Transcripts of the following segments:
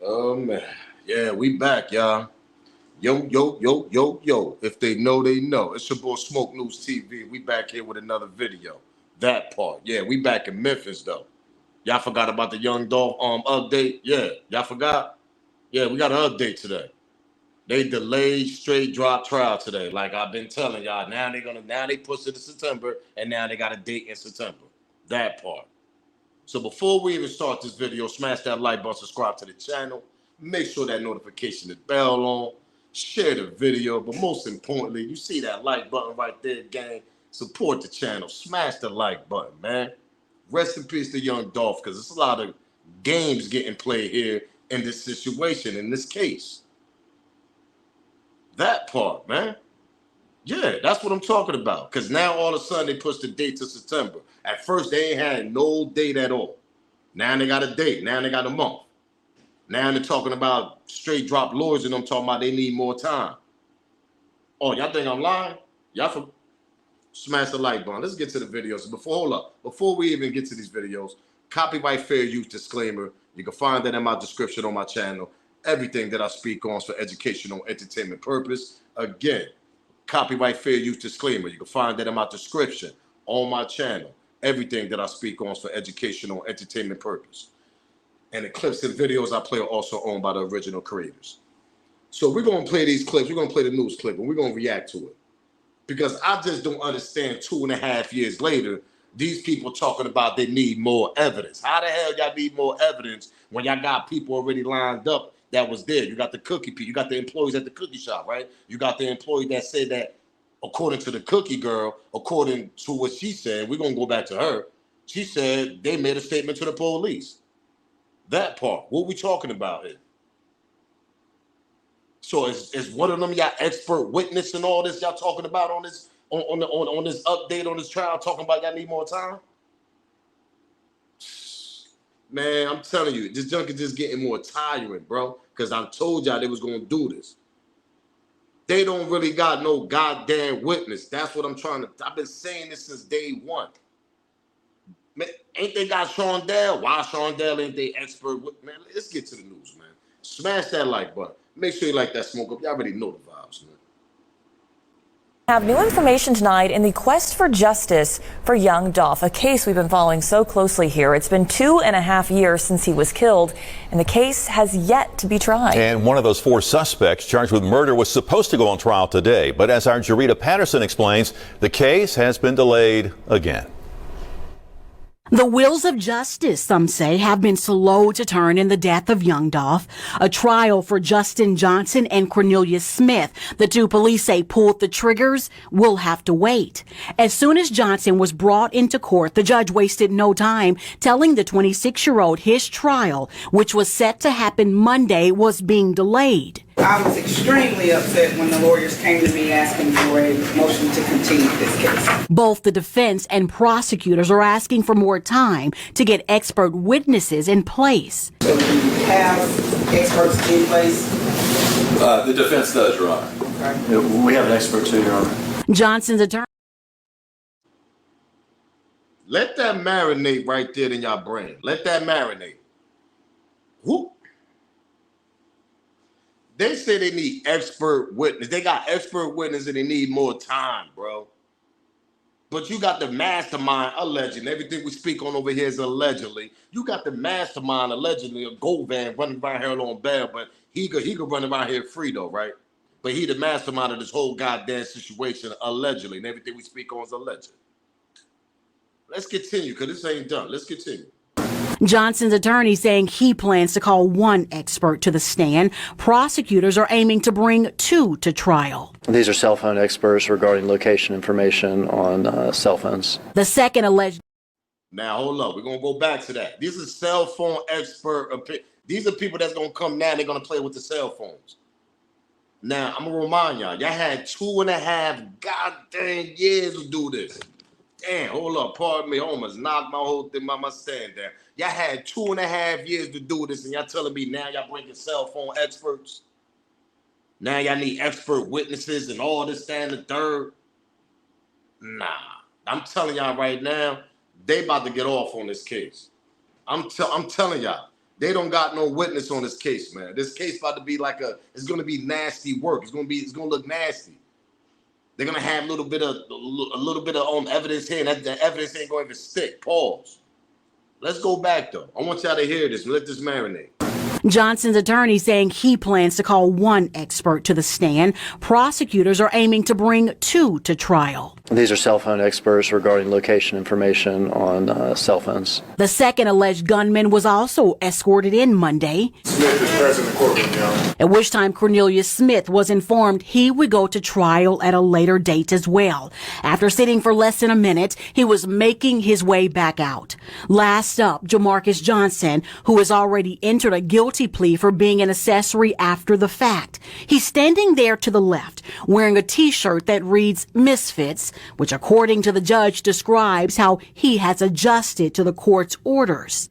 Oh man, yeah, we back, y'all. Yo, yo, yo, yo, yo. If they know, they know. It's your boy Smoke News TV. We back here with another video. That part, yeah, we back in Memphis though. Y'all forgot about the Young Dolph update? Yeah, y'all forgot? Yeah, we got an update today. They delayed straight drop trial today. Like I've been telling y'all, now they pushed it to September, and now they got a date in September. That part. So before we even start this video, smash that like button, subscribe to the channel, make sure that notification is bell on, share the video, but most importantly, you see that like button right there, gang. Support the channel, smash the like button, man. Rest in peace to Young Dolph, because there's a lot of games getting played here in this situation, in this case. That part, man. Yeah, that's what I'm talking about. Because now all of a sudden they pushed the date to September. At first they ain't had no date at all. Now they got a date. Now they got a month. Now they're talking about straight drop lawyers and I'm talking about they need more time. Oh, y'all think I'm lying? Smash the like button. Let's get to the videos. Before we even get to these videos, copyright fair use disclaimer. You can find that in my description on my channel. Everything that I speak on is for educational entertainment purpose. Again, copyright fair use disclaimer. You can find that in my description on my channel. Everything that I speak on is for educational entertainment purpose. And the clips and videos I play are also owned by the original creators. So we're going to play these clips. We're going to play the news clip and we're going to react to it. Because I just don't understand 2.5 years later, these people talking about they need more evidence. How the hell y'all need more evidence when y'all got people already lined up that was there? You got the cookie people, you got the employees at the cookie shop, right? You got the employee that said that, according to the cookie girl, according to what she said, we're going to go back to her. She said they made a statement to the police. That part, what we talking about here? So is one of them y'all expert witness and all this y'all talking about on this on this update on this trial, talking about y'all need more time? Man, I'm telling you, this junk is just getting more tiring, bro. Because I told y'all they was gonna do this. They don't really got no goddamn witness. That's what I'm trying to. I've been saying this since day one. Man, ain't they got Sean Dell? Why Sean Dell ain't they expert? Man, let's get to the news, man. Smash that like button. Make sure you like that smoke up. Y'all already know the vibes, man. Have new information tonight in the quest for justice for young Dolph, a case we've been following so closely here. It's been 2.5 years since he was killed, and the case has yet to be tried. And one of those 4 suspects charged with murder was supposed to go on trial today. But as our Jarita Patterson explains, the case has been delayed again. The wheels of justice, some say, have been slow to turn in the death of young Dolph. A trial for Justin Johnson and Cornelius Smith, the 2 police say pulled the triggers, will have to wait. As soon as Johnson was brought into court, the judge wasted no time telling the 26-year-old his trial, which was set to happen Monday, was being delayed. I was extremely upset when the lawyers came to me asking for a motion to continue this case. Both the defense and prosecutors are asking for more time to get expert witnesses in place. So do you have experts in place? The defense does, Your Honor. Okay. We have an expert too, Your Honor. Johnson's attorney. Let that marinate right there in your brain. Let that marinate. Whoop. They say they need expert witness. They got expert witness and they need more time, bro. But you got the mastermind, allegedly. Everything we speak on over here is allegedly. You got the mastermind, allegedly, a Govan running around here on bail, but he could run around here free though, right? But he the mastermind of this whole goddamn situation, allegedly. And everything we speak on is alleged. Let's continue, because this ain't done. Let's continue. Johnson's attorney saying he plans to call 1 expert to the stand. Prosecutors are aiming to bring 2 to trial. These are cell phone experts regarding location information on cell phones. The second alleged. Now, hold up. We're going to go back to that. These are cell phone expert. These are people that's going to come now. They're going to play with the cell phones. Now, I'm going to remind y'all had 2.5 goddamn years to do this. Damn, hold up, pardon me, almost knocked my whole thing by my stand there. Y'all had 2.5 years to do this, and y'all telling me now y'all bringing cell phone experts? Now y'all need expert witnesses and all this, that, and the third? Nah, I'm telling y'all right now, they about to get off on this case. I'm telling y'all, They don't got no witness on this case, man. This case about to be it's gonna be nasty work. It's gonna look nasty. They're gonna have a little bit of evidence here, and that evidence ain't gonna even stick. Pause. Let's go back though. I want y'all to hear this. Let this marinate. Johnson's attorney saying he plans to call one expert to the stand. Prosecutors are aiming to bring two to trial. These are cell phone experts regarding location information on cell phones. The second alleged gunman was also escorted in Monday. Smith is present in the courtroom, y'all. At which time Cornelius Smith was informed he would go to trial at a later date as well. After sitting for less than a minute, he was making his way back out. Last up, Jamarcus Johnson, who has already entered a guilty plea for being an accessory after the fact. He's standing there to the left, wearing a t-shirt that reads Misfits, which according to the judge describes how he has adjusted to the court's orders.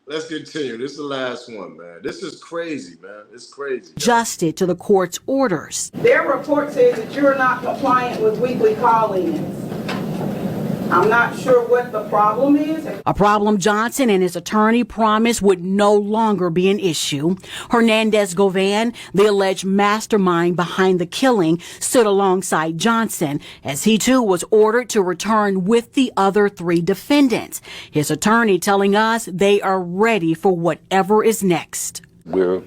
Let's continue. This is the last one, man. This is crazy, man. It's crazy. Adjusted to the court's orders. Their report says that you're not compliant with weekly call-ins. I'm not sure what the problem is. A problem Johnson and his attorney promised would no longer be an issue. Hernandez Govan, the alleged mastermind behind the killing, stood alongside Johnson as he too was ordered to return with the other three defendants. His attorney telling us they are ready for whatever is next. We're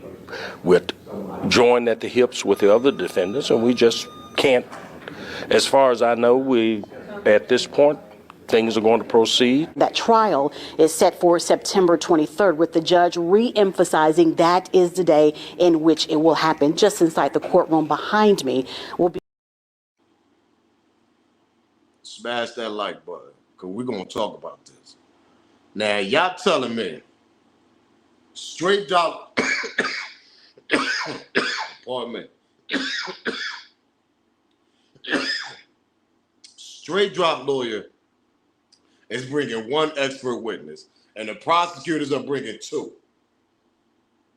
joined at the hips with the other defendants, and we just can't, as far as I know, at this point, things are going to proceed. That trial is set for September 23rd, with the judge re-emphasizing that is the day in which it will happen. Just inside the courtroom behind me will be. Smash that like button, because we're going to talk about this. Now, y'all telling me, straight drop, pardon me, straight drop lawyer is bringing one expert witness, and the prosecutors are bringing two.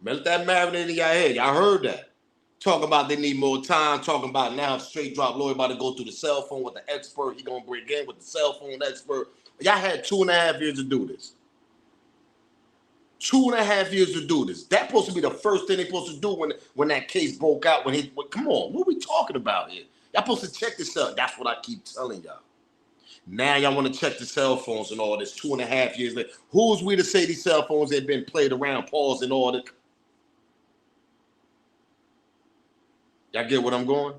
Let that marinate in your head. Y'all heard that. Talking about they need more time. Talking about now straight drop lawyer about to go through the cell phone with the expert. He gonna bring in with the cell phone expert. Y'all had 2.5 years to do this. 2.5 years to do this. That's supposed to be the first thing they're supposed to do when that case broke out. Come on, what are we talking about here? Y'all supposed to check this out. That's what I keep telling y'all. Now y'all want to check the cell phones and all this 2.5 years later. Who's we to say these cell phones had been played around, paused and all that? Y'all get what I'm going?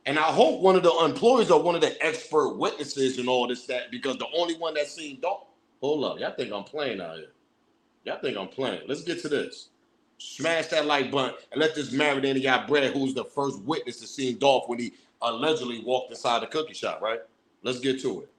And I hope one of the employees or one of the expert witnesses and all this, that, because the only one that seen Dolph. Hold up, y'all think I'm playing out here. Y'all think I'm playing. Let's get to this. Smash that like button and let this marinate in y'all bread, who's the first witness to seeing Dolph when he allegedly walked inside the cookie shop, right? Let's get to it.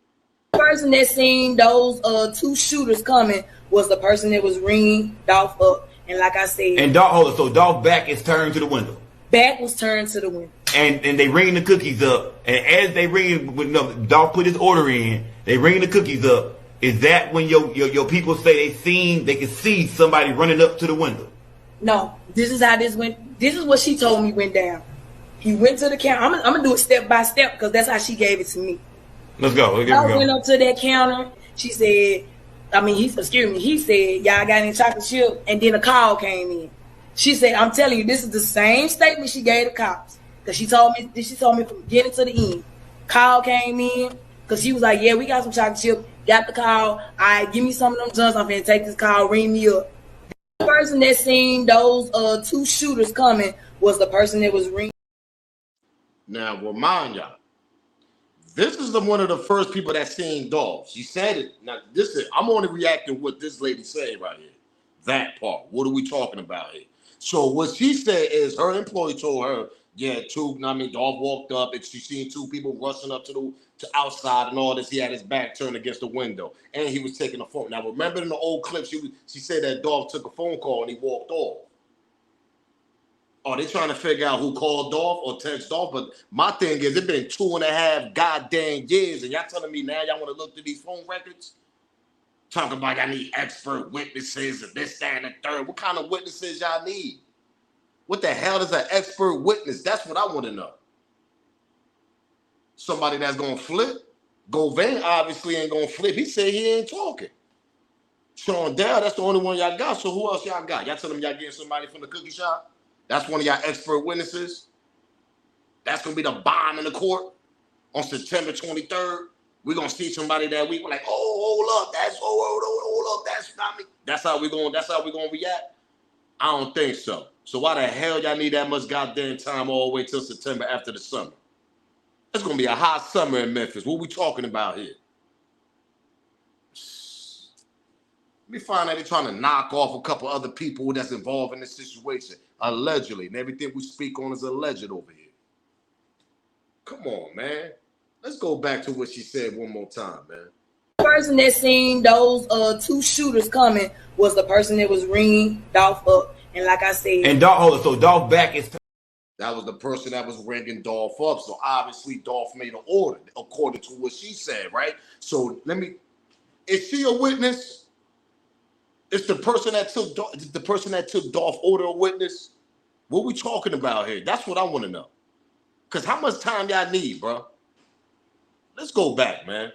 The person that seen those two shooters coming was the person that was ringing Dolph up. And like I said, and Dolph, so Dolph back is turned to the window. Back was turned to the window. And they ring the cookies up. And as they ring, Dolph put his order in. They ring the cookies up. Is that when your people say they can see somebody running up to the window? No, this is how this went. This is what she told me went down. He went to the counter. I'm gonna do it step by step because that's how she gave it to me. Let's go. I went up to that counter. She said, he said, y'all got any chocolate chip? And then a call came in. She said, I'm telling you, this is the same statement she gave the cops. Because she told me from beginning to the end. Call came in, because she was like, yeah, we got some chocolate chip. Got the call. All right, give me some of them guns. I'm finna take this call, ring me up. The person that seen those two shooters coming was the person that was ringing. Now, remind y'all, this is one of the first people that seen Dolph. She said it. Now, I'm only reacting what this lady said right here. That part. What are we talking about here? So what she said is her employee told her, yeah, Dolph walked up and she seen two people rushing up to outside and all this. He had his back turned against the window and he was taking a phone. Now, remember in the old clip, she said that Dolph took a phone call and he walked off. Are they trying to figure out who called Dolph or text Dolph? But my thing is, it's been 2.5 goddamn years, and y'all telling me now y'all want to look through these phone records? Talking about y'all need expert witnesses and this, that, and the third. What kind of witnesses y'all need? What the hell is an expert witness? That's what I want to know. Somebody that's going to flip? Govain obviously ain't gonna flip. He said he ain't talking. Sean Dell, that's the only one y'all got. So who else y'all got? Y'all tell them y'all getting somebody from the cookie shop? That's one of y'all expert witnesses. That's gonna be the bomb in the court on September 23rd. We're gonna see somebody that week. We're like, oh, hold up, that's hold up, that's not me. That's how we gonna react. I don't think so. So why the hell y'all need that much goddamn time all the way till September after the summer? It's gonna be a hot summer in Memphis. What we talking about here? Let me find out they're trying to knock off a couple other people that's involved in this situation, allegedly. And everything we speak on is alleged over here. Come on, man. Let's go back to what she said one more time, man. The person that seen those two shooters coming was the person that was ringing Dolph up. And like I said, And Dolph, so Dolph back is. That was the person that was ringing Dolph up. So obviously Dolph made an order according to what she said, right? So is she a witness? It's the person that took Dolph order a witness. What we talking about here? That's what I want to know. Cause how much time y'all need, bro? Let's go back, man.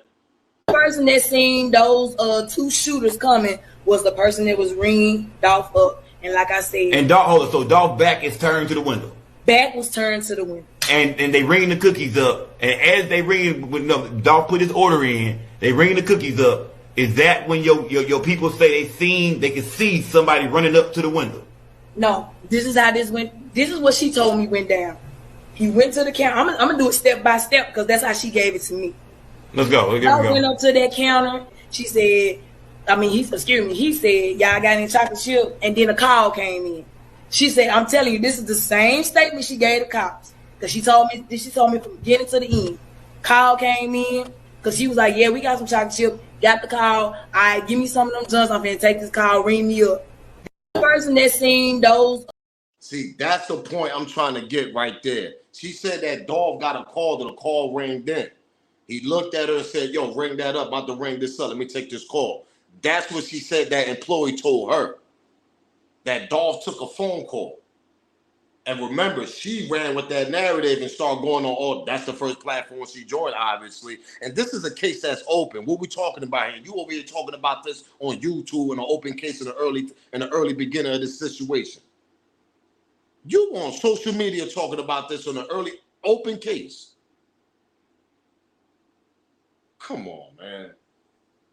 the person that seen those two shooters coming was the person that was ringing Dolph up. And like I said, And Dolph, so Dolph back is turned to the window. back was turned to the window. And they ring the cookies up. And as they ring, Dolph put his order in. They ring the cookies up. Is that when your people say they can see somebody running up to the window? No, this is how this went. This is what she told me went down. He went to the counter. I'm gonna do it step by step because that's how she gave it to me. Let's go. I went up to that counter. She said, he said, y'all got any chocolate chip? And then a call came in. She said, I'm telling you, this is the same statement she gave the cops. Because she told me from beginning to the end. Call came in. Because she was like, yeah, we got some chocolate chip. Got the call. All right, give me some of them guns. I'm finna take this call, ring me up. The person that seen those. See, that's the point I'm trying to get right there. She said that Dolph got a call, that the call rang in. He looked at her and said, yo, ring that up. I'm about to ring this up. Let me take this call. That's what she said that employee told her. That Dolph took a phone call. And remember, she ran with that narrative and started going on, oh, that's the first platform she joined, obviously. And this is a case that's open. What we talking about here? You over here talking about this on YouTube in an open case in the early beginning of this situation. You on social media talking about this on an early open case. Come on, man.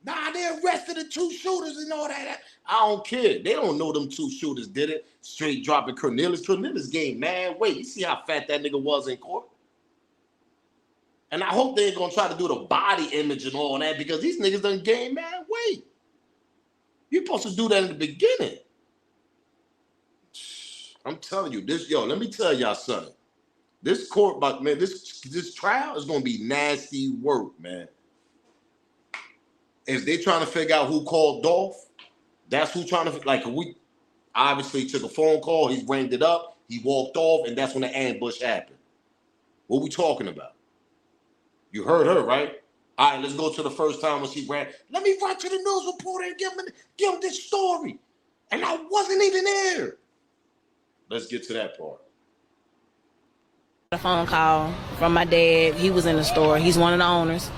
Nah, they arrested the two shooters and all that. I don't care. They don't know them two shooters did it. Straight dropping Cornelius. Cornelius gained mad weight. You see how fat that nigga was in court? And I hope they ain't gonna try to do the body image and all that because these niggas done gained mad weight. You're supposed to do that in the beginning. I'm telling you, let me tell y'all something. This court, man, this trial is gonna be nasty work, man. If they trying to figure out who called Dolph, that's who trying to, we obviously took a phone call, he rang it up, he walked off, and that's when the ambush happened. What we talking about? You heard her, right? All right, let's go to the first time when she ran. Let me run to the news reporter and give him this story. And I wasn't even there. Let's get to that part. A phone call from my dad. He was in the store. He's one of the owners.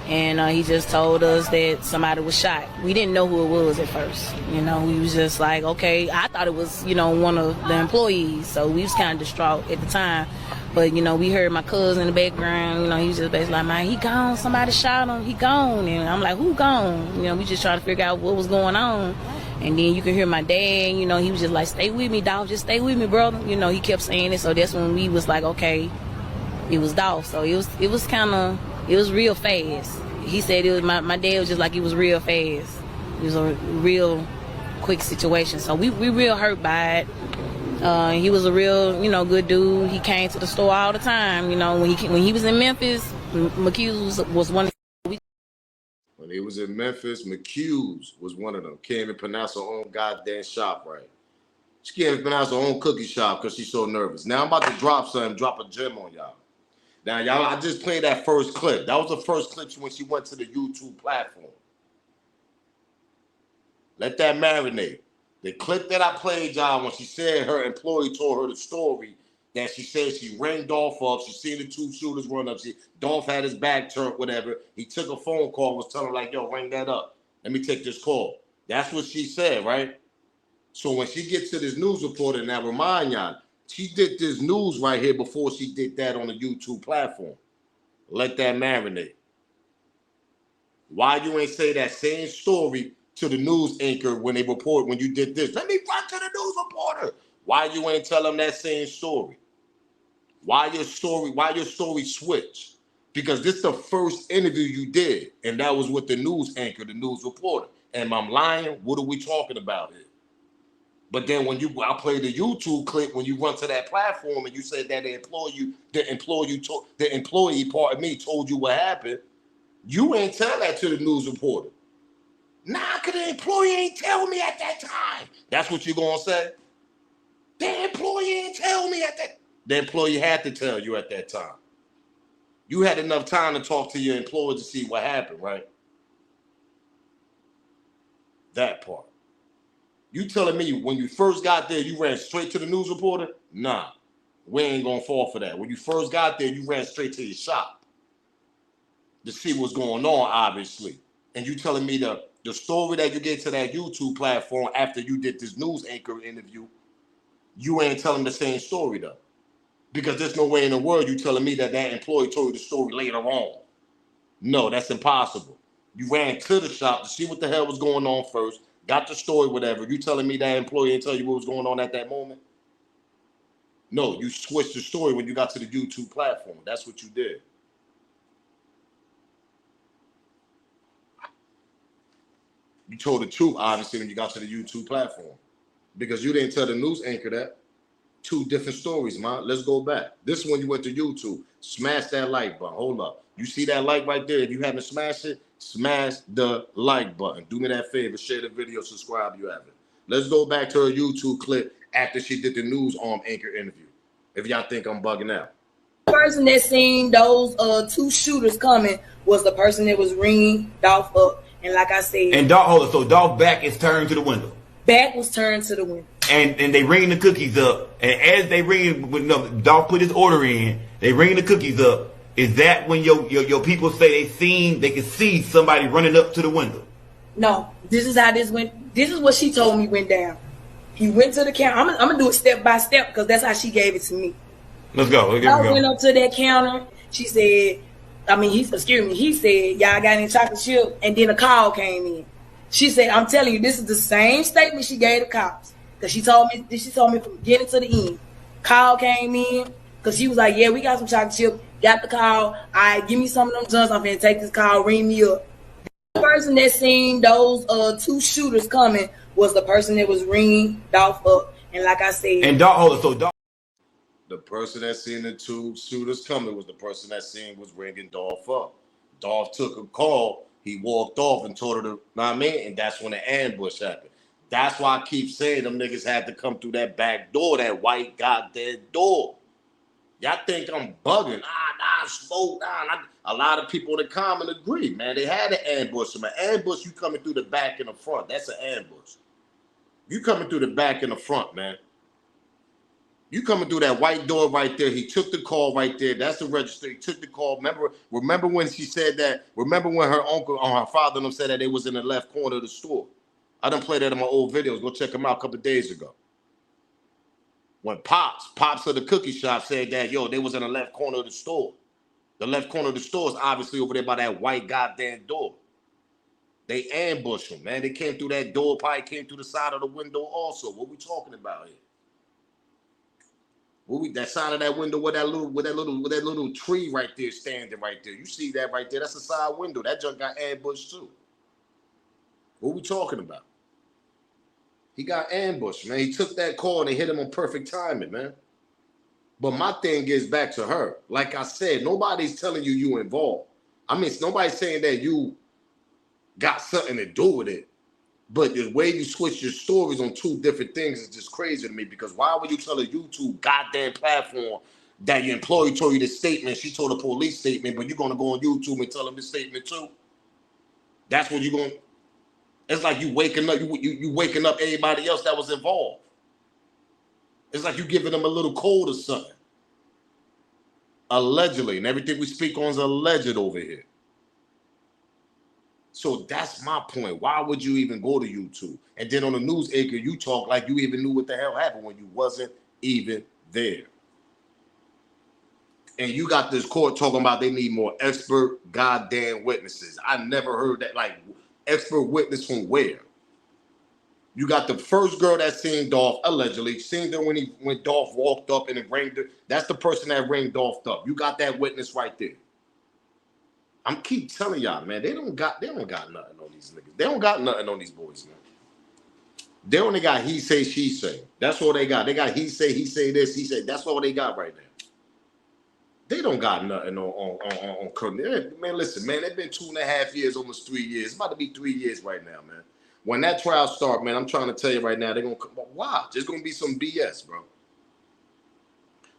And he just told us that somebody was shot. We didn't know who it was at first. We was just like, okay. I thought it was, one of the employees. So we was kind of distraught at the time. But, we heard my cousin in the background. He was just basically like, man, he gone. Somebody shot him. He gone. And I'm like, who gone? We just trying to figure out what was going on. And then you can hear my dad, he was just like, stay with me, Dolph. Just stay with me, brother. He kept saying it. So that's when we was like, okay, it was Dolph. So it was real fast. He said it was my dad was just like, it was real fast. It was a real quick situation. So we real hurt by it. He was a real, good dude. He came to the store all the time. When he was in Memphis, McHughes was one of When he was in Memphis, McHughes was one of them. Came and pronounced her own goddamn shop right. She can't even pronounce her own cookie shop because she's so nervous. Now I'm about to drop a gem on y'all. Now, y'all, I just played that first clip. That was the first clip when she went to the YouTube platform. Let that marinate. The clip that I played, y'all, when she said her employee told her the story, that she said she rang Dolph up. She seen the two shooters run up. Dolph had his back turned, whatever. He took a phone call, was telling her like, yo, ring that up. Let me take this call. That's what she said, right? So when she gets to this news reporter, now remind y'all, she did this news right here before she did that on the YouTube platform. Let that marinate. Why you ain't say that same story to the news anchor when they report when you did this? Let me run to the news reporter. Why you ain't tell them that same story? Why your story switch? Because this is the first interview you did, and that was with the news anchor, the news reporter. And I'm lying? What are we talking about here? But then when I played the YouTube clip when you run to that platform and you said that the employee, told you what happened. You ain't tell that to the news reporter. Nah, because the employee ain't tell me at that time. That's what you gonna say? The employee ain't tell me at that. The employee had to tell you at that time. You had enough time to talk to your employer to see what happened, right? That part. You telling me when you first got there, you ran straight to the news reporter? Nah, we ain't gonna fall for that. When you first got there, you ran straight to your shop to see what's going on, obviously. And you telling me the story that you get to that YouTube platform after you did this news anchor interview, you ain't telling the same story though. Because there's no way in the world you telling me that employee told you the story later on. No, that's impossible. You ran to the shop to see what the hell was going on first, got the story, whatever. You telling me that employee didn't tell you what was going on at that moment? No, you switched the story when you got to the YouTube platform. That's what you did. You told the truth, obviously, when you got to the YouTube platform. Because you didn't tell the news anchor that. Two different stories, man. Let's go back. This one you went to YouTube. Smash that like button. Hold up. You see that like right there? If you haven't smashed it, smash the like button. Do me that favor. Share the video. Subscribe if you haven't. Let's go back to her YouTube clip after she did the news anchor interview. If y'all think I'm bugging out. The person that seen those two shooters coming was the person that was ringing Dolph up. And like I said... And Dolph, so Dolph's back is turned to the window. Back was turned to the window. And they ring the cookies up, and as they ring, Dolph put his order in. They ring the cookies up. Is that when your people say they can see somebody running up to the window? No, this is how this went. This is what she told me went down. He went to the counter. I'm gonna do it step by step because that's how she gave it to me. Let's go. I went up to that counter. She said, he said, y'all got any chocolate chip? And then a call came in. She said, I'm telling you, this is the same statement she gave the cops. Because she told me from beginning to the end. Call came in, because she was like, yeah, we got some chocolate chip. Got the call. All right, give me some of them joints. I'm finna take this call, ring me up. The person that seen those two shooters coming was the person that was ringing Dolph up. And like I said... And Dolph... The person that seen the two shooters coming was the person that seen was ringing Dolph up. Dolph took a call. He walked off and told her to, know what I mean? And that's when the ambush happened. That's why I keep saying them niggas had to come through that back door, that white goddamn door. Y'all think I'm bugging. Slow down. A lot of people in the comment agree, man. They had an ambush. An ambush, you coming through the back and the front. That's an ambush. You coming through the back and the front, man. You coming through that white door right there. He took the call right there. That's the register. He took the call. Remember when she said that? Remember when her uncle or her father and them said that they was in the left corner of the store? I done played that in my old videos. Go check them out a couple of days ago. When Pops of the cookie shop said that, yo, they was in the left corner of the store. The left corner of the store is obviously over there by that white goddamn door. They ambushed them, man. They came through that door, probably came through the side of the window also. What we talking about here? That side of that window with that little tree right there standing right there. You see that right there? That's a side window. That junk got ambushed too. What we talking about? He got ambushed, man. He took that call and they hit him on perfect timing, man. But my thing is back to her. Like I said, nobody's telling you involved. I mean, nobody's saying that you got something to do with it. But the way you switch your stories on two different things is just crazy to me, because why would you tell a YouTube goddamn platform that your employee told you this statement, she told a police statement, but you're going to go on YouTube and tell them this statement too? That's what you're going to... It's like you waking up, you waking up everybody else that was involved. It's like you giving them a little code or something. Allegedly. And everything we speak on is alleged over here. So that's my point. Why would you even go to YouTube? And then on the news anchor, you talk like you even knew what the hell happened when you wasn't even there. And you got this court talking about they need more expert goddamn witnesses. I never heard that. Like, expert witness from where? You got the first girl that seen Dolph, allegedly, seen her when Dolph walked up and it rang. That's the person that rang Dolph up. You got that witness right there. I'm keep telling y'all, man, they don't got nothing on these niggas. They don't got nothing on these boys, man. They only got he say, she say. That's all they got. They got he say this, he say. That's all they got right now. They don't got nothing on Cornelius. Man, listen, man, it's been 2.5 years, almost 3 years. It's about to be 3 years right now, man. When that trial start, man, I'm trying to tell you right now, they're going to come. Wow, there's going to be some BS, bro.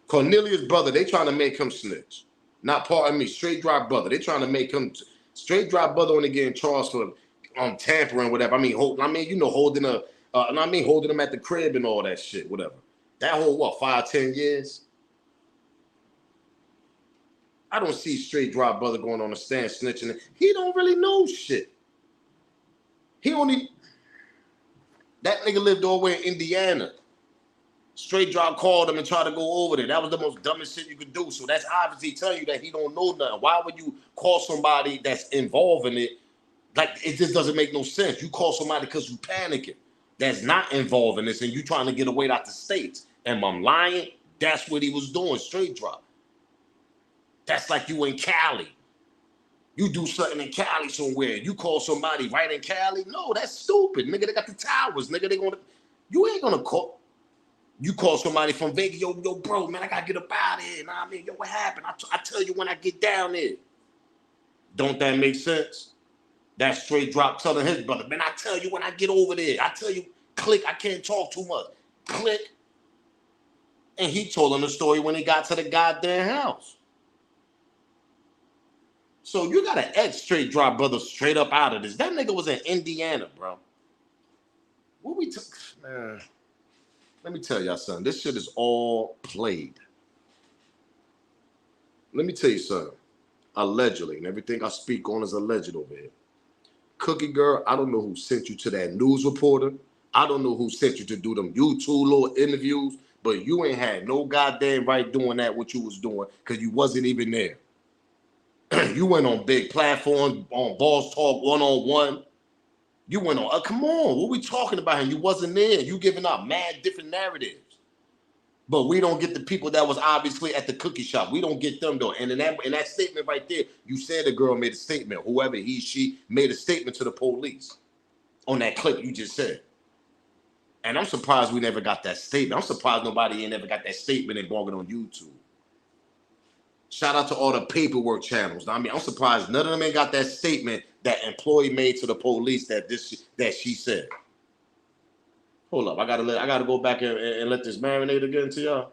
Cornelius' brother, they trying to make him snitch. Not part of me, straight dry brother. They trying to make him straight dry brother only getting charged for tampering, whatever. holding him at the crib and all that shit, whatever. That whole, 5-10 years? I don't see straight dry brother going on the stand snitching. He don't really know shit. That nigga lived all the way in Indiana. Straight drop called him and tried to go over there. That was the most dumbest shit you could do. So that's obviously telling you that he don't know nothing. Why would you call somebody that's involved in it? Like, it just doesn't make no sense. You call somebody because you panicking. That's not involved in this and you trying to get away out the States. And I'm lying? That's what he was doing, straight drop. That's like you in Cali. You do something in Cali somewhere. You call somebody right in Cali. No, that's stupid. Nigga, they got the towers. Nigga, you ain't gonna call. You call somebody from Vegas. Yo, bro, man, I gotta get up out of here. Nah, man, yo, what happened? I tell you when I get down there. Don't that make sense? That straight drop telling his brother, man, I tell you when I get over there. I tell you, click, I can't talk too much. Click. And he told him the story when he got to the goddamn house. So you got to X straight drop brother straight up out of this. That nigga was in Indiana, bro. What we took, man. Let me tell y'all something. This shit is all played. Let me tell you something. Allegedly, and everything I speak on is alleged over here. Cookie girl, I don't know who sent you to that news reporter. I don't know who sent you to do them YouTube little interviews, but you ain't had no goddamn right doing that what you was doing because you wasn't even there. You went on big platforms, on Boss Talk 101. You went on, come on, what we talking about? And you wasn't there. You giving up mad different narratives. But we don't get the people that was obviously at the cookie shop. We don't get them though. And in that statement right there, you said the girl made a statement. Whoever she made a statement to the police on that clip you just said. And I'm surprised we never got that statement. I'm surprised nobody ain't never got that statement and blogged it on YouTube. Shout out to all the paperwork channels. I mean, I'm surprised none of them ain't got that statement that employee made to the police that she said. Hold up, I gotta go back and let this marinate again to y'all.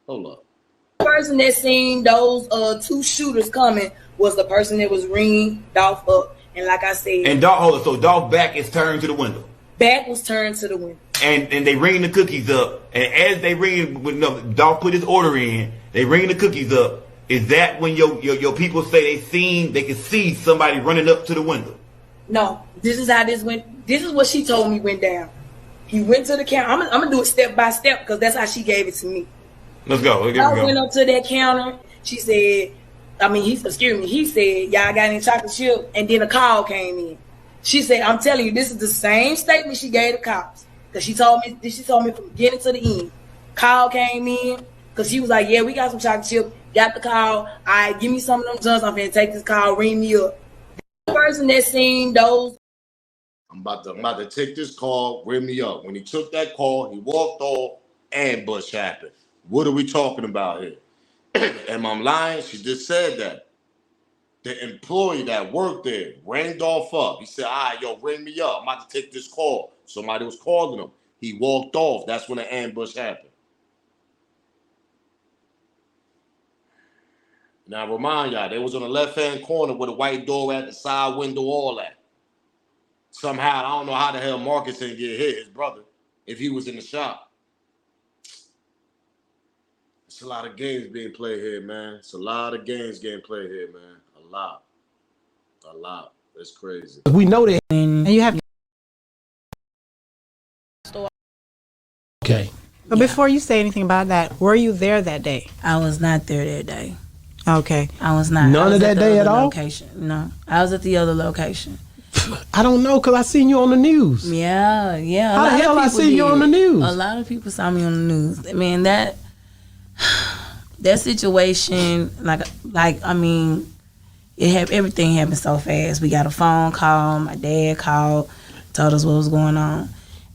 Hold up. The person that seen those two shooters coming was the person that was ringing Dolph up, and like I said, and Dolph, so Dolph's back is turned to the window. Back was turned to the window. And they ring the cookies up, and as they ring, Dolph put his order in. They ring the cookies up. Is that when your people say they can see somebody running up to the window? No, this is how this went. This is what she told me went down. He went to the counter. I'm gonna do it step by step because that's how she gave it to me. Let's go. I went up to that counter. She said, he said, y'all got any chocolate chip? And then a call came in. She said, I'm telling you, this is the same statement she gave the cops. Because she told me from beginning to the end. Call came in. Because she was like, yeah, we got some chocolate chip. Got the call. All right, give me some of them guns. I'm finna take this call. Ring me up. The person that seen those. I'm about to take this call. Ring me up. When he took that call, he walked off. Ambush happened. What are we talking about here? Am I lying? She just said that. The employee that worked there rang Dolph up. He said, all right, yo, ring me up. I'm about to take this call. Somebody was calling him. He walked off. That's when the ambush happened. Now, remind y'all, they was on the left-hand corner with a white door at the side window, all that. Somehow, I don't know how the hell Marcus didn't get hit, his brother, if he was in the shop. It's a lot of games being played here, man. It's a lot of games getting played here, man. A lot. It's crazy. We know that. And you have. Okay. But before you say anything about that, were you there that day? I was not there that day. Okay. I was not. None of that day at all? Location. No. I was at the other location. I don't know, because I seen you on the news. Yeah. How the hell I see you on the news? A lot of people saw me on the news. I mean, that situation, I mean, everything happened so fast. We got a phone call. My dad called, told us what was going on.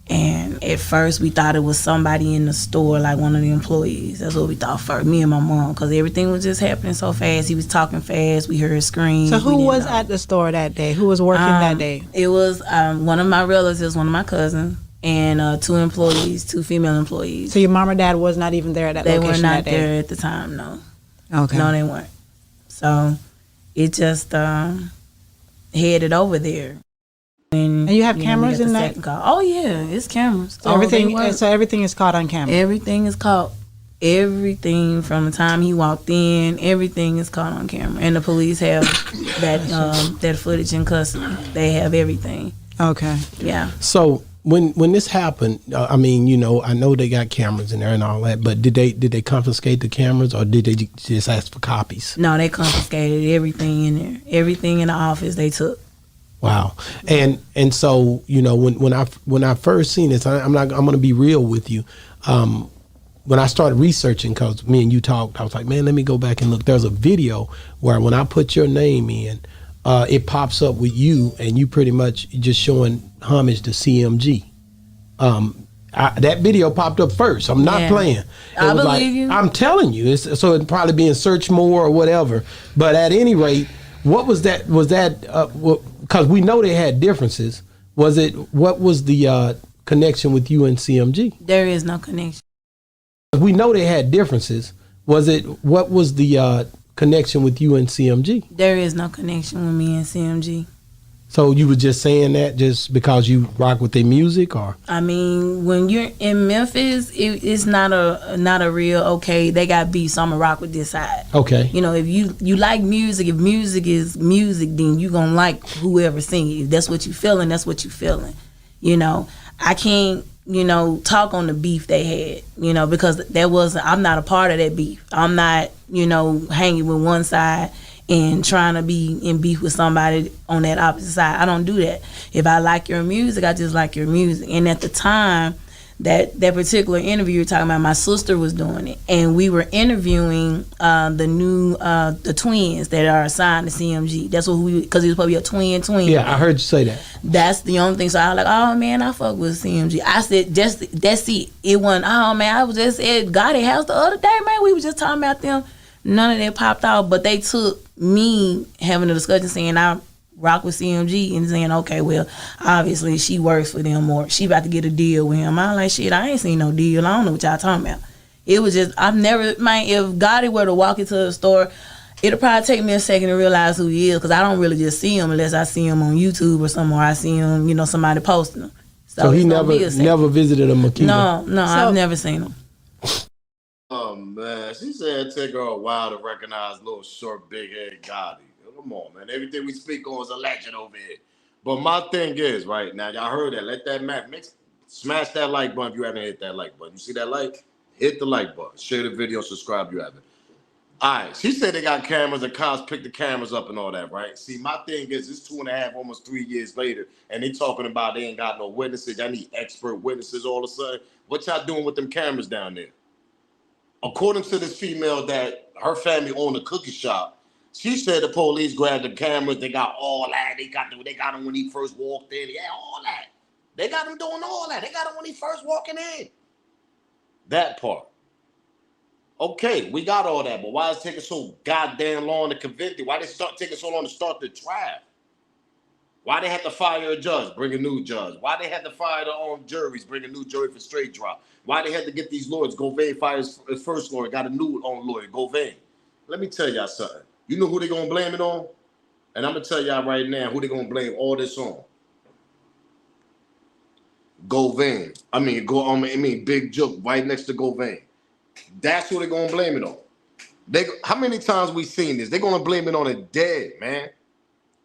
And at first, we thought it was somebody in the store, like one of the employees. That's what we thought first, me and my mom, because everything was just happening so fast. He was talking fast. We heard screams. So who was at the store that day? Who was working that day? It was one of my relatives, one of my cousins, and two female employees. So your mom or dad was not even there at that location that day? They were not there at the time, no. Okay. No, they weren't. So it just headed over there. And you have cameras in that? Oh yeah, it's cameras. So everything is caught on camera. Everything is caught. Everything from the time he walked in, everything is caught on camera. And the police have that footage in custody. They have everything. Okay. Yeah. So when this happened, I mean, you know, I know they got cameras in there and all that, but did they confiscate the cameras, or did they just ask for copies? No, they confiscated everything in there. Everything in the office they took. Wow. And so, you know, when I first seen this, I'm going to be real with you. When I started researching, because me and you talked, I was like, man, let me go back and look. There's a video where when I put your name in, it pops up with you, and you pretty much just showing homage to CMG. That video popped up first. I'm not playing. I believe you. I'm telling you. So it'd probably be in search more or whatever. But at any rate, what was that? Was that because we know they had differences? What was the connection with you and CMG? There is no connection. We know they had differences. What was the connection with you and CMG? There is no connection with me and CMG. So you were just saying that just because you rock with their music, or? I mean, when you're in Memphis, it's not a real, okay, they got beef, so I'm gonna rock with this side. Okay. You know, if you like music, if music is music, then you gonna like whoever singing. If that's what you feeling, that's what you feeling. You know, I can't, talk on the beef they had, because I'm not a part of that beef. I'm not, hanging with one side and trying to be in beef with somebody on that opposite side. I don't do that. If I like your music, I just like your music. And at the time, that particular interview you're talking about, my sister was doing it, and we were interviewing the twins that are assigned to CMG. That's what because he was probably a twin. Yeah, I heard you say that. That's the only thing. So I was like, oh man, I fuck with CMG. I said, that's it. It wasn't, oh man, I was just at Gotti house the other day, man. We was just talking about them. None of that popped out, but they took me having a discussion saying I rock with CMG and saying, okay, well, obviously she works for them, or she about to get a deal with him. I'm like, shit, I ain't seen no deal. I don't know what y'all talking about. It was just, if Gotti were to walk into the store, it'll probably take me a second to realize who he is, because I don't really just see him unless I see him on YouTube or somewhere. I see him, somebody posting him. So he never visited a Makita? No, I've never seen him. Oh man, she said it take her a while to recognize little short, big head Gotti. Come on, man. Everything we speak on is a legend over here. But my thing is, right now, y'all heard that. Let that smash that like button if you haven't hit that like button. You see that like? Hit the like button. Share the video, subscribe if you haven't. All right, she said they got cameras and cops pick the cameras up and all that, right? See, my thing is, it's 2.5, almost 3 years later, and they talking about they ain't got no witnesses. I need expert witnesses all of a sudden. What y'all doing with them cameras down there? According to this female that her family owned a cookie shop, she said the police grabbed the cameras. They got all that. They got him when he first walked in. Yeah, all that. They got him doing all that. They got him when he first walking in. That part. Okay, we got all that, but why is it taking so goddamn long to convict it? Why they taking so long to start the trial? Why they had to fire a judge, bring a new judge? Why they had to fire their own juries, bring a new jury for straight trial? Why they had to get these lawyers? Govain fired his first lawyer, got a new own lawyer, Govain. Let me tell y'all something. You know who they gonna blame it on? And I'm gonna tell y'all right now who they gonna blame all this on. Govain. Big Joke right next to Govain. That's who they're gonna blame it on. How many times we seen this? They're gonna blame it on the dead, man.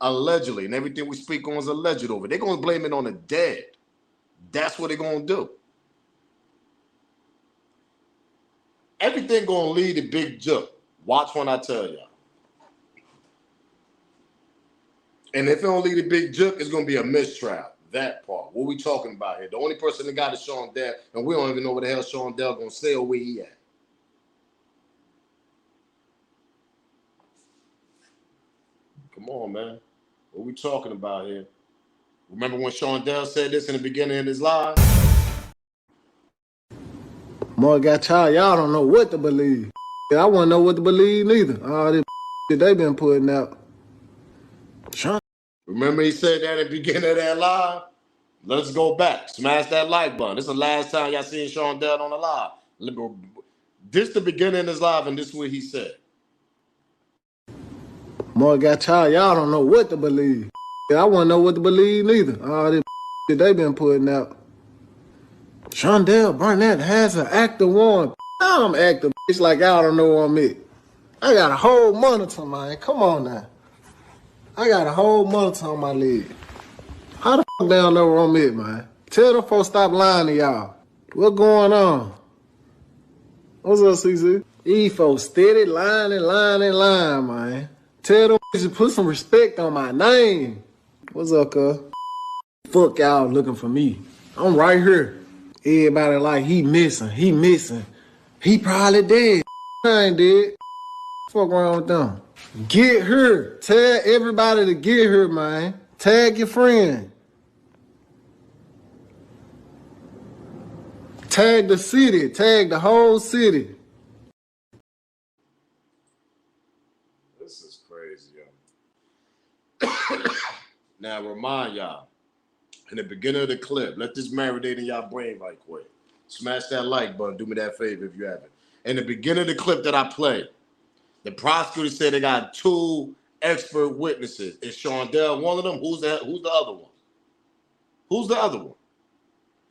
Allegedly, and everything we speak on is alleged over. They're gonna blame it on the dead. That's what they're gonna do. Everything gonna lead to Big Jook. Watch when I tell y'all. And if it don't lead to Big Jook, it's gonna be a mistrial. That part. What we talking about here? The only person that got is Sean Dell, and we don't even know what the hell Sean Dell gonna say or where he at. Come on, man. What we talking about here? Remember when Sean Dell said this in the beginning of his live? More got y'all don't know what to believe. I wouldn't know what to believe neither. All this that they been putting out. Sean. Remember he said that at the beginning of that live? Let's go back. Smash that like button. This is the last time y'all seen Sean Dell on the live. This the beginning of his live, and this is what he said. More got y'all don't know what to believe. I wouldn't know what to believe neither. All this that they been putting out. Shondell Barnett has an active warrant. I'm active. It's like y'all don't know where I'm at. I got a whole monitor, man. Come on now. I got a whole monitor on my leg. How the fuck they don't know where I'm at, man? Tell them folks stop lying to y'all. What's going on? What's up, CC? These folks steady lying and lying and lying, man. Tell them to put some respect on my name. What's up, cuz? Fuck y'all looking for me. I'm right here. Everybody like he missing. He probably dead. I ain't dead. Fuck wrong with them? Get her. Tell everybody to get her, man. Tag your friend. Tag the city. Tag the whole city. This is crazy, yo. Now, remind y'all, in the beginning of the clip, let this marinate in y'all brain right quick. Smash that like button. Do me that favor if you haven't. In the beginning of the clip that I played, the prosecutor said they got 2 expert witnesses. Is Sean Dell one of them? Who's the other one? Who's the other one?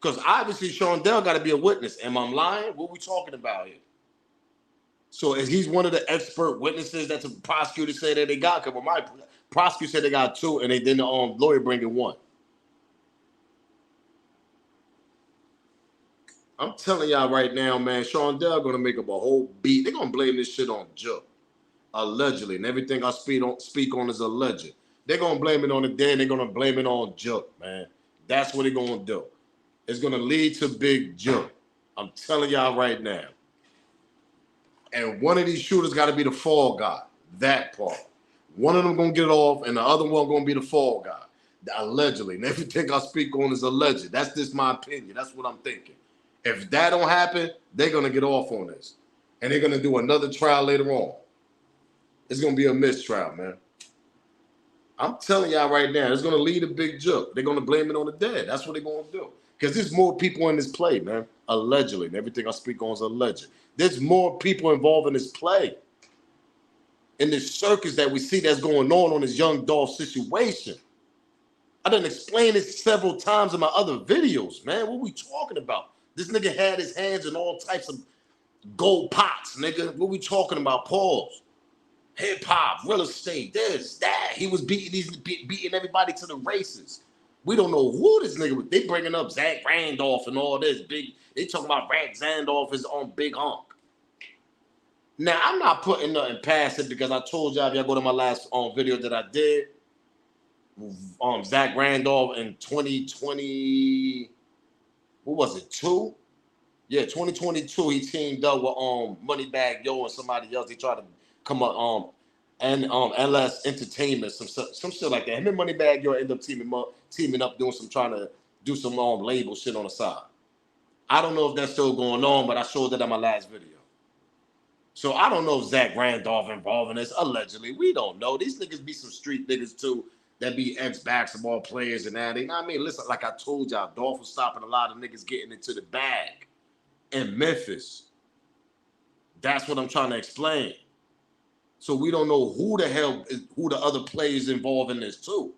Because obviously Sean Dell got to be a witness. Am I lying? What are we talking about here? So is he's one of the expert witnesses that the prosecutor said that they got? Because my prosecutor said they got 2, and they didn't lawyer bring in 1. I'm telling y'all right now, man, Sean Dell gonna make up a whole beat. They're gonna blame this shit on Joe. Allegedly. And everything I speak on is alleged. They're gonna blame it on the dead, they're gonna blame it on Joe, man. That's what they're gonna do. It's gonna lead to Big Joe. I'm telling y'all right now. And one of these shooters gotta be the fall guy. That part. One of them gonna get it off, and the other one gonna be the fall guy. Allegedly. And everything I speak on is alleged. That's just my opinion. That's what I'm thinking. If that don't happen, they're going to get off on this. And they're going to do another trial later on. It's going to be a mistrial, man. I'm telling y'all right now, it's going to lead to Big Joke. They're going to blame it on the dead. That's what they're going to do. Because there's more people in this play, man. Allegedly. And everything I speak on is alleged. There's more people involved in this play. In this circus that we see that's going on this young Dolph situation. I done explained this several times in my other videos, man. What we talking about? This nigga had his hands in all types of gold pots, nigga. What we talking about? Pause. Hip hop, real estate, this, that. He was beating everybody to the races. We don't know who this nigga was. They bringing up Zach Randolph and all this big. They talking about Zach Randolph is on Big Hunk. Now I'm not putting nothing past it because I told y'all if y'all go to my last video that I did. Zach Randolph in 2020. What was it, 2? Yeah, 2022, he teamed up with Moneybagg Yo and somebody else. They tried to come up and LS Entertainment, some shit like that. Him and Moneybagg Yo ended up teaming up doing trying to do some label shit on the side. I don't know if that's still going on, but I showed that on my last video. So I don't know if Zach Randolph involved in this. Allegedly, we don't know. These niggas be some street niggas too. That be ex-basketball players and that. You know what I mean? Listen, like I told y'all, Dolph was stopping a lot of niggas getting into the bag in Memphis. That's what I'm trying to explain. So we don't know who the other players involved in this too.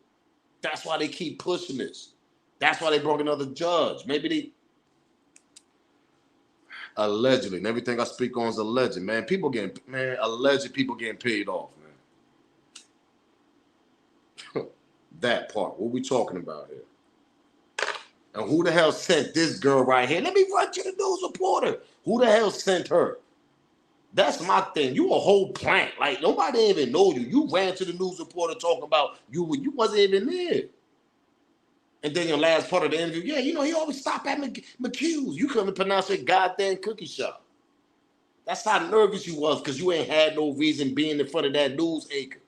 That's why they keep pushing this. That's why they brought another judge. Maybe Allegedly, and everything I speak on is alleged, man. Alleged people getting paid off, man. That part. What we talking about here? And who the hell sent this girl right here? Let me run to the news reporter. Who the hell sent her? That's my thing. You a whole plant. Like, nobody even know you. You ran to the news reporter talking about you wasn't even there. And then your last part of the interview, yeah, you know, he always stop at McHugh's. You couldn't pronounce your goddamn cookie shop. That's how nervous you was because you ain't had no reason being in front of that news anchor.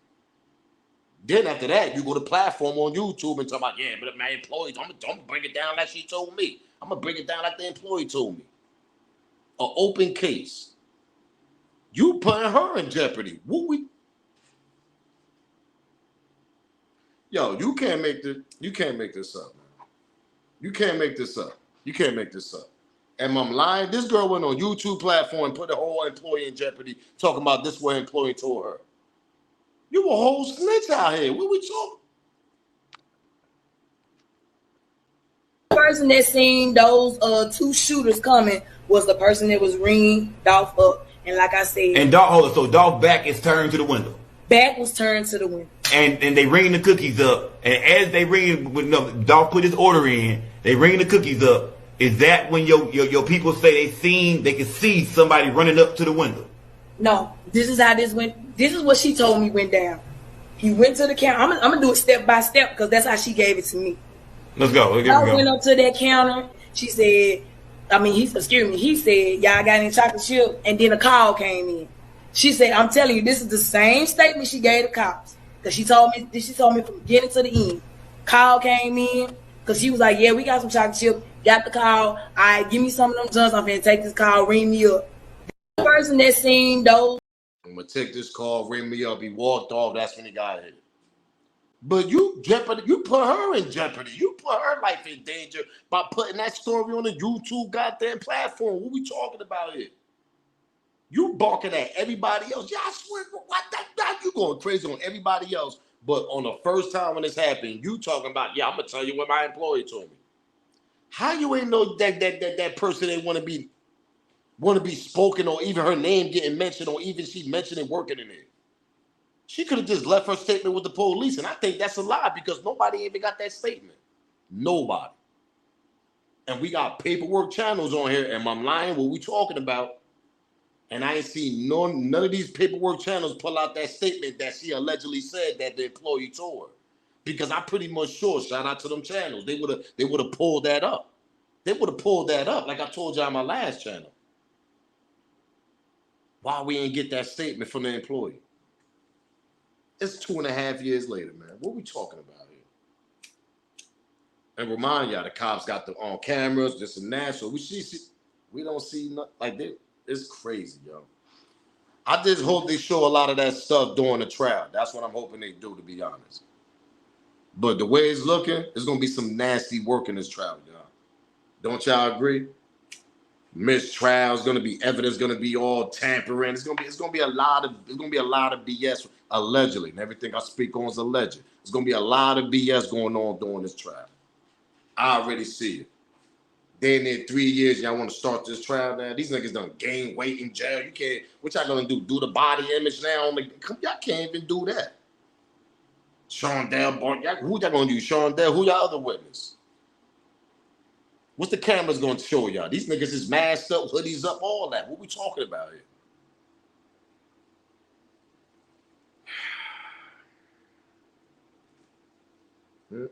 Then after that, you go to platform on YouTube and talk about, yeah, but my employee, I'm gonna bring it down like she told me. I'm gonna bring it down like the employee told me. An open case. You putting her in jeopardy. Yo, you can't make this up, man. You can't make this up. You can't make this up. And I'm lying. This girl went on YouTube platform and put the whole employee in jeopardy, talking about this what employee told her. You a whole snitch out here. What we talking? The person that seen those two shooters coming was the person that was ringing Dolph up. And like I said, and Dolph, so Dolph back is turned to the window. Back was turned to the window. And they ring the cookies up. And as they ring, Dolph put his order in. They ring the cookies up. Is that when your people say they can see somebody running up to the window? No, this is how this went. This is what she told me went down. He went to the counter. I'm gonna do it step by step because that's how she gave it to me. Let's go. I went up to that counter. She said, he said, y'all got any chocolate chip? And then a call came in. She said, I'm telling you, this is the same statement she gave the cops. Because she told me from beginning to the end. Call came in. Because she was like, yeah, we got some chocolate chip. Got the call. All right, give me some of them Johns. I'm finna take this call, ring me up. The person that seen those. I'm going to take this call, ring me up. He walked off. That's when he got hit. But you put her in jeopardy. You put her life in danger by putting that story on the YouTube goddamn platform. What we talking about here? You barking at everybody else. Yeah, I swear, that you going crazy on everybody else. But on the first time when this happened, you talking about, yeah, I'm gonna tell you what my employee told me. How you ain't know that person ain't want to be spoken or even her name getting mentioned or even she mentioning working in there? She could have just left her statement with the police, and I think that's a lie because nobody even got that statement. Nobody. And we got paperwork channels on here, and I'm lying what we talking about. And I ain't seen none of these paperwork channels pull out that statement that she allegedly said that the employee told her. Because I'm pretty much sure, shout out to them channels, they would have pulled that up. They would have pulled that up, like I told you on my last channel. Why we ain't get that statement from the employee? It's 2.5 years later, man. What we talking about here? And remind y'all, the cops got the on cameras, this and that. So we don't see nothing like that. It's crazy, yo. I just hope they show a lot of that stuff during the trial. That's what I'm hoping they do, to be honest. But the way it's looking, there's gonna be some nasty work in this trial, y'all. Don't y'all agree? Mistrial is gonna be evidence, gonna be all tampering. It's gonna be a lot of BS allegedly, and everything I speak on is alleged. There's gonna be a lot of BS going on during this trial. I already see it. They in there 3 years, y'all want to start this trial now? These niggas done gain weight in jail. You can't. What y'all gonna do? Do the body image now? Y'all can't even do that. Shondell, who y'all gonna do? Shondell, who y'all other witness? What's the cameras gonna show y'all? These niggas is masked up, hoodies up, all that. What we talking about here?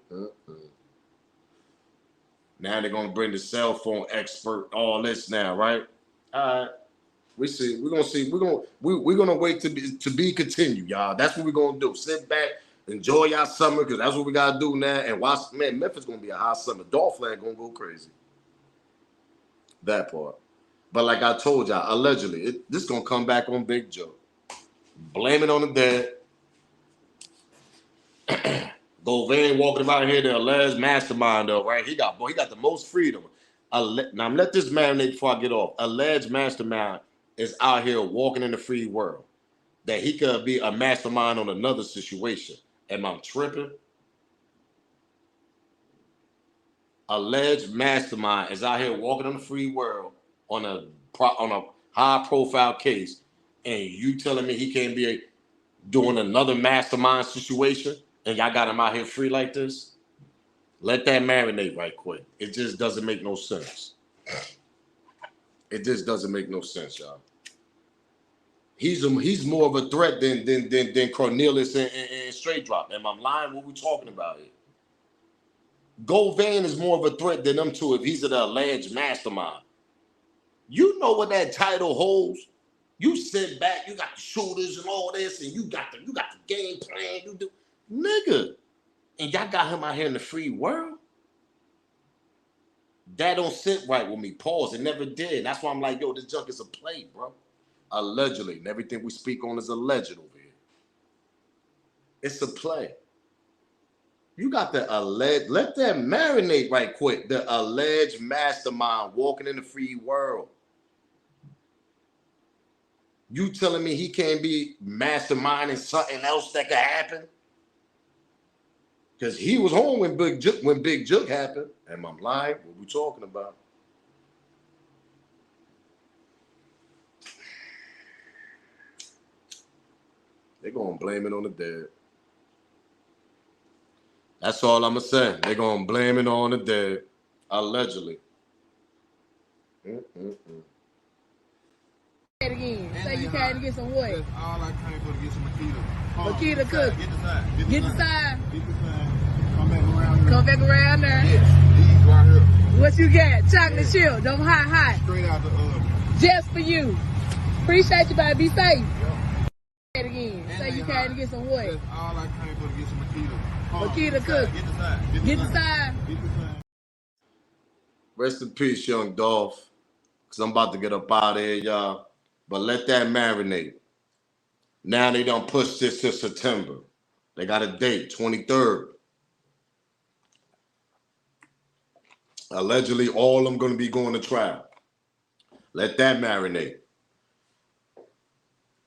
Now they're gonna bring the cell phone expert, all this now, right? All right. We see. We're gonna see. We're gonna wait to be continued, y'all. That's what we're gonna do. Sit back, enjoy y'all summer, because that's what we gotta do now. And watch, man, Memphis gonna be a hot summer. Dolph land gonna go crazy. That part. But like I told y'all, allegedly, this gonna come back on Big Joe. Blame it on the dead. Govain walking around here, the alleged mastermind, though, right? He got the most freedom. Now, let this marinate before I get off. Alleged mastermind is out here walking in the free world. That he could be a mastermind on another situation. Am I tripping? Alleged mastermind is out here walking in the free world on a high profile case, and you telling me he can't be doing another mastermind situation, and y'all got him out here free like this? Let that marinate right quick. It just doesn't make no sense. It just doesn't make no sense, y'all. He's more of a threat than Cornelius and Straight Drop. Am I lying? What we talking about here? Govan is more of a threat than them two if he's an alleged mastermind. You know what that title holds. You sit back, you got the shooters and all this, and you got the game plan. You do, nigga, and y'all got him out here in the free world. That don't sit right with me. Pause. It never did. That's why I'm like, yo, this junk is a play, bro. Allegedly, and everything we speak on is alleged over here. It's a play. You got the alleged. Let that marinate right quick. The alleged mastermind walking in the free world. You telling me he can't be masterminding something else that could happen? Because he was home when Big Jook happened. Am I lying? What we talking about? They're gonna blame it on the dead. That's all I'm gonna say. They're gonna blame it on the dead. Allegedly. Again. Say you came to get some what? That's all I came for, to get some Makita. Makita cook. Get the side. Get the side. Get the side. Come back around here. Come back around there. Yes, these right here. What you got? Chocolate chip. Them hot. Straight out the oven. Just for you. Appreciate you, baby. Be safe. Again. Say you came to get some what? That's all I came for, to get some Makita. Makita cook. Get the side. Get the side. Get the side. Rest in peace, young Dolph. Because I'm about to get up out of here, y'all. But let that marinate. Now they done push this to September. They got a date, 23rd. Allegedly, all of them going to be going to trial. Let that marinate.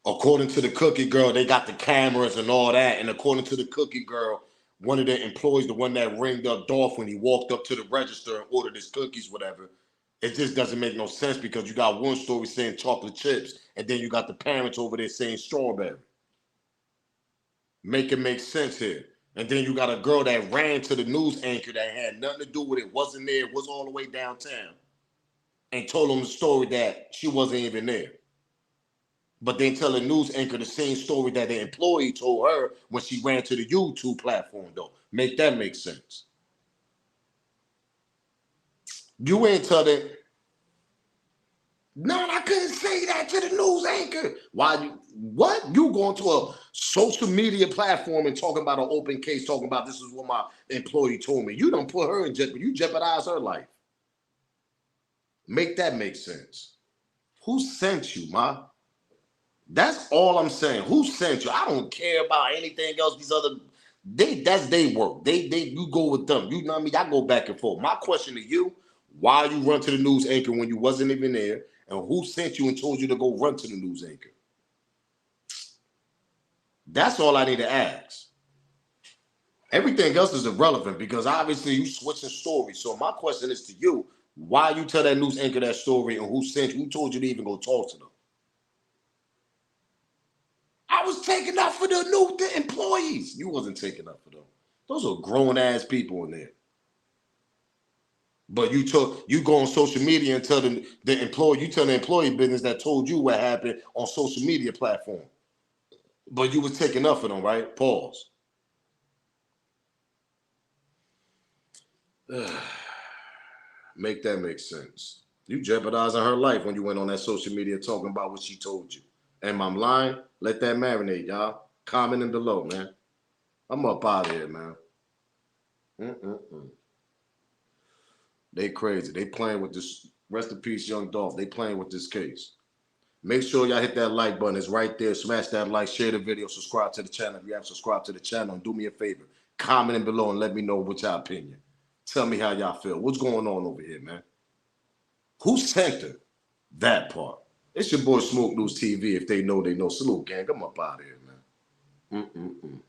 According to the cookie girl, they got the cameras and all that. And according to the cookie girl, one of the employees, the one that ringed up Dolph when he walked up to the register and ordered his cookies, whatever, it just doesn't make no sense because you got one story saying chocolate chips, and then you got the parents over there saying strawberry. Make it make sense here. And then you got a girl that ran to the news anchor that had nothing to do with it, wasn't there, was all the way downtown, and told him the story that she wasn't even there. But then tell the news anchor the same story that the employee told her when she ran to the YouTube platform, though. Make that make sense. You ain't tell them, no, I couldn't say that to the news anchor. Why you, what? You going to a social media platform and talking about an open case, talking about this is what my employee told me. You don't put her in jeopardy. You jeopardize her life. Make that make sense. Who sent you, ma? That's all I'm saying. Who sent you? I don't care about anything else. These other, that's their work. You go with them. You know what I mean? I go back and forth. My question to you, why you run to the news anchor when you wasn't even there? And who sent you and told you to go run to the news anchor? That's all I need to ask. Everything else is irrelevant because obviously you switching stories. So my question is to you, why you tell that news anchor that story and who sent you? Who told you to even go talk to them? I was taking up for the employees. You wasn't taking up for them. Those are grown ass people in there. But you go on social media and tell the employee, you tell the employee business that told you what happened on social media platform. But you was taking up for them, right? Pause. Make that make sense. You jeopardizing her life when you went on that social media talking about what she told you. Am I lying? Let that marinate, y'all. Commenting below, man. I'm up out of here, man. They crazy. They playing with this. Rest in peace, young Dolph. They playing with this case. Make sure y'all hit that like button. It's right there. Smash that like, share the video, subscribe to the channel. If you haven't subscribed to the channel, and do me a favor. Comment below and let me know what y'all opinion. Tell me how y'all feel. What's going on over here, man? Who sent her? That part. It's your boy Smoke News TV. If they know, they know. Salute, gang. I'm up out of here, man.